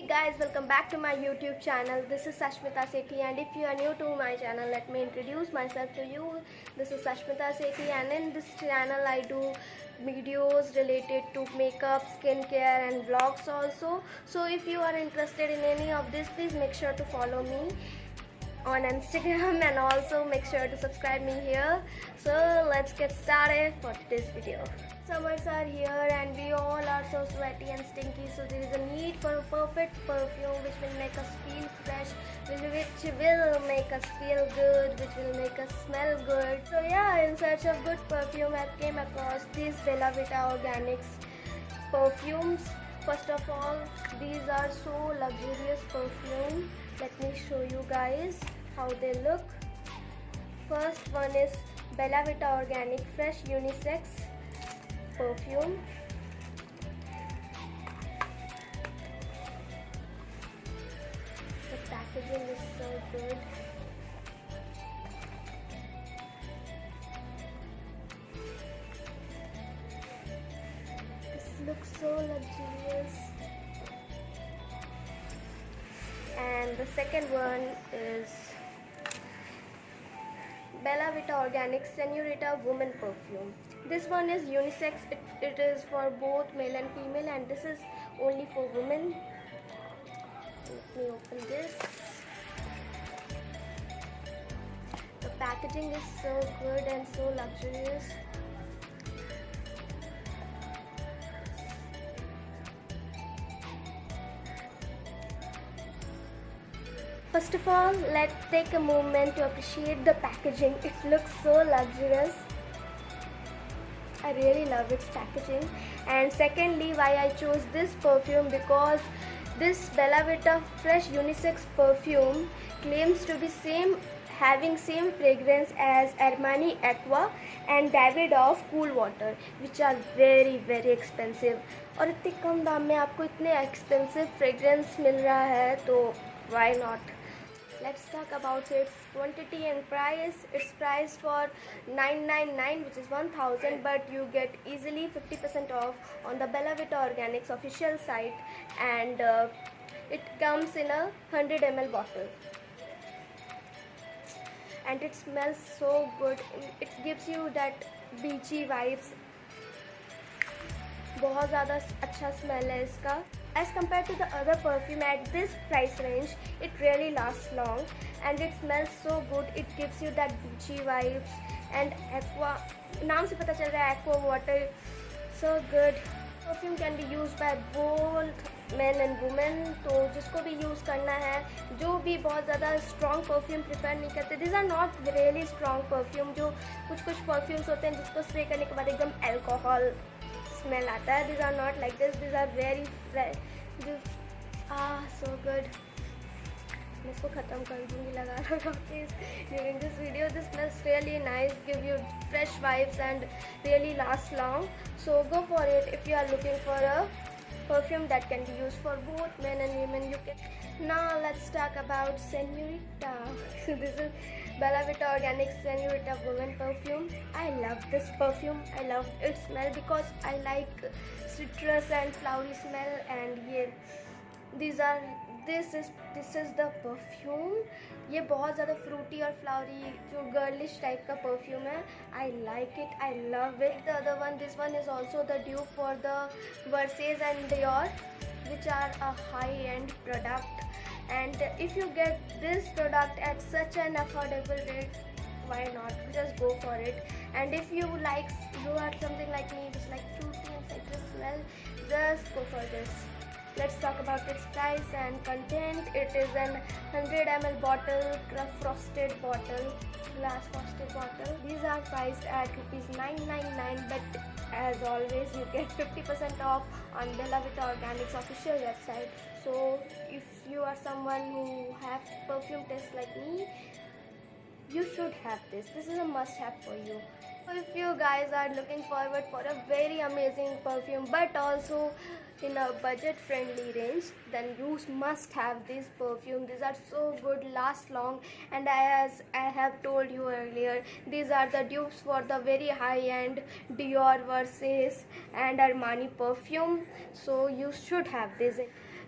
Guys, welcome back to my YouTube channel. This is Sashmita Sethi, and if you are new to my channel, let me introduce myself to you. This is Sashmita Sethi, and in this channel I do videos related to makeup, skincare and vlogs also. So if you are interested in any of this, please make sure to follow me on Instagram and also make sure to subscribe me here. So let's get started for this video. Summers are here and we all are so sweaty and stinky, so there is a need for a perfect perfume which will make us feel fresh, which will make us feel good, which will make us smell good. So yeah, in search of good perfume I came across these Bella Vita Organics perfumes. First of all, these are so luxurious perfume. Let me show you guys how they look. First one is Bella Vita Organic Fresh Unisex perfume. The packaging is so good. This looks so luxurious. And the second one is Bella Vita Organic Senorita Woman Perfume. This one is unisex. It is for both male and female, and this is only for women. Let me open this. The packaging is so good and so luxurious. First of all, let's take a moment to appreciate the packaging. It looks so luxurious. I really love its packaging. And secondly, why I chose this perfume, because this Bella Vita Fresh Unisex perfume claims to be having same fragrance as Armani Aqua and Davidoff Cool Water, which are very expensive. और इतने कम दाम में आपको इतने expensive fragrance मिल रहा है, तो why not? Let's talk about its quantity and price. It's priced for $999, which is 1,000, but you get easily 50% off on the Bella Vita Organics official site, and it comes in a 100 ml bottle. And it smells so good. It gives you that beachy vibes. बहुत ज़्यादा अच्छा smell है इसका. As compared to the other perfume at this price range, it really lasts long and it smells so good. It gives you that beachy vibes and aqua. नाम से पता चल रहा है aqua water. So good. Perfume can be used by both men and women. तो जिसको भी use करना है, जो भी बहुत ज़्यादा strong perfume prefer नहीं करते. These are not really strong perfume. जो कुछ perfumes होते हैं जिसको spray करने के बाद एकदम alcohol smell आता है. These are not like this. These are very fresh. So good. मैं इसको ख़त्म कर दूँगी लगा please during this video. This smells really nice, give you fresh vibes and really lasts long. So go for it if you are looking for a perfume that can be used for both men and women. You can. Now let's talk about Senorita. This is Bella Vita Organic Senorita Woman Perfume. I love this perfume. I love its smell because I like citrus and flowery smell. And this is the perfume. ये बहुत ज़्यादा fruity और flowery जो girlish type का perfume है. I like it. I love it. The other one, this one is also the dupe for the Versace and Dior, which are a high-end product. And if you get this product at such an affordable rate, why not? Just go for it. And if you are something like me, just like fruity and citrus smell, just go for this. Let's talk about its price and content. It is an 100 ml bottle, frosted bottle, glass frosted bottle. These are priced at ₹999, but as always you get 50% off on Bella Vita Organics official website. So if you are someone who have perfume taste like me, you should have this. This is a must-have for you. So if you guys are looking forward for a very amazing perfume but also in a budget-friendly range, then you must have this perfume. These are so good, last long, and as I have told you earlier, these are the dupes for the very high-end Dior, Versace and Armani perfume. So you should have this.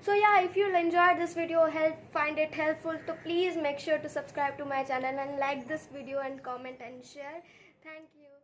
So yeah, if you enjoyed this video, find it helpful, so please make sure to subscribe to my channel and like this video and comment and share. Thank you.